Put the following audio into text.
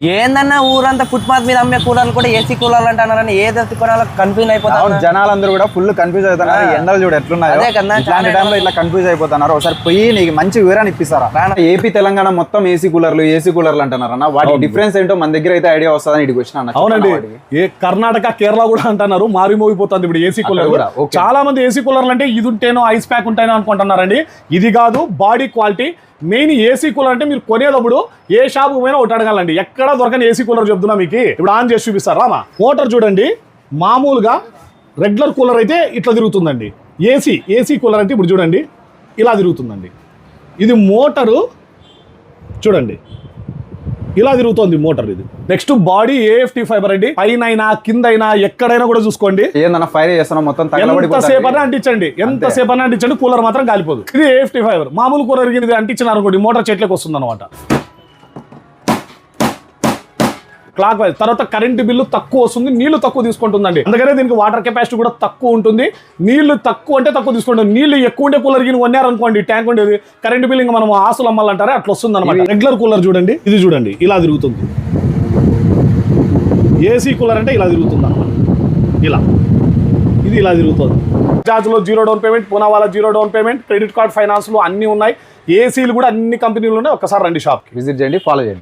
ఏందన్నా ఊరంతా ఫుట్పాత్ మీద అమ్మే కూలర్లు కూడా ఏసీ కూలర్లు అంటున్నారని ఏదో కొనాలో కన్ఫ్యూజ్ అయిపోతారు. జనాలందరూ కూడా ఫుల్ కన్ఫ్యూజ్ అవుతున్నారు. ఎండలు చూడు ఎట్లున్నాయో. ఇట్లాంటి టైంలో ఇట్లా కన్ఫ్యూజ్ అయిపోతున్నారు. ఒకసారి పోయి నీకు మంచి వివరణ ఇప్పిస్తారా? ఏపీ తెలంగాణ మొత్తం ఏసీ కూలర్లు అంటున్నారు అన్న. వాటి డిఫరెన్స్ ఏంటో మన దగ్గర అయితే ఐడియా వస్తుందని ఇక్కడికి వచ్చిన. అవునండి, కర్ణాటక కేరళ కూడా అంటున్నారు మారిమోగిపోతుంది ఇప్పుడు ఏసీ కూలర్ కూడా. చాలా మంది ఏసీ కూలర్లు అంటే ఇది ఉంటేనో ఐస్ ప్యాక్ ఉంటాయనో అనుకుంటున్నారండి. ఇది కాదు, body quality. Main AC cooler అంటే మీరు కొనేటప్పుడు ఏ షాపు పోయినా ఒకటి అడగాలండి, ఎక్కడ దొరకని ఏసీ కూలర్ చెప్తున్నా మీకు. ఇప్పుడు ఆన్ చేసి చూపిస్తారా రామా? మోటార్ చూడండి, మామూలుగా రెగ్యులర్ కూలర్ అయితే ఇట్లా తిరుగుతుందండి. ఏసీ కూలర్ అంటే ఇప్పుడు చూడండి ఇలా తిరుగుతుందండి. ఇది మోటారు చూడండి ఇలా తిరుగుతుంది మోటార్. ఇది నెక్స్ట్ బాడీ ఏఎఫ్టీ ఫైబర్ అండి. పైన కిందైనా ఎక్కడైనా కూడా చూసుకోండి. ఏందన్నా ఫైర్ చేస్తున్నాం మొత్తం ఎంతసేపు అంటించండి కూలర్ మాత్రం కాలిపోదు. ఇది ఏఎఫ్టీ ఫైబర్. మామూలు కూలర్ ఇది అంటించినారు అనుకోండి, మోటార్ చెట్లకు వస్తుంది అనమాట. Clock wise. తర్వాత కరెంటు బిల్లు తక్కువ వస్తుంది, నీళ్లు తక్కువ తీసుకుంటుందండి. అందుకనే దీనికి వాటర్ కెపాసిటీ కూడా తక్కువ ఉంటుంది. నీళ్లు తక్కువ అంటే తక్కువ తీసుకుంటుంది. నీళ్లు ఎక్కువ ఉంటే కూలర్ గిని కొన్నారనుకోండి, ట్యాంక్ ఉండేది, కరెంటు బిల్ ఇంకా మనం ఆస్తులు అమ్మాలంటారే అట్లా వస్తుంది అనమాట. రెగ్యులర్ కూలర్ చూడండి, ఇది చూడండి ఇలా తిరుగుతుంది. ఏసీ కూలర్ అంటే ఇలా తిరుగుతుంది అనమాట. ఇది ఇలా తిరుగుతుంది. బజాజ్లో 0 down payment, Poonawalla 0 down payment, credit card ఫైనాన్స్లు అన్నీ ఉన్నాయి. ఏసీలు కూడా అన్ని కంపెనీలు ఉన్నాయి. ఒక్కసారి రండి షాప్కి విజిట్ చేయండి, ఫాలో చేయండి.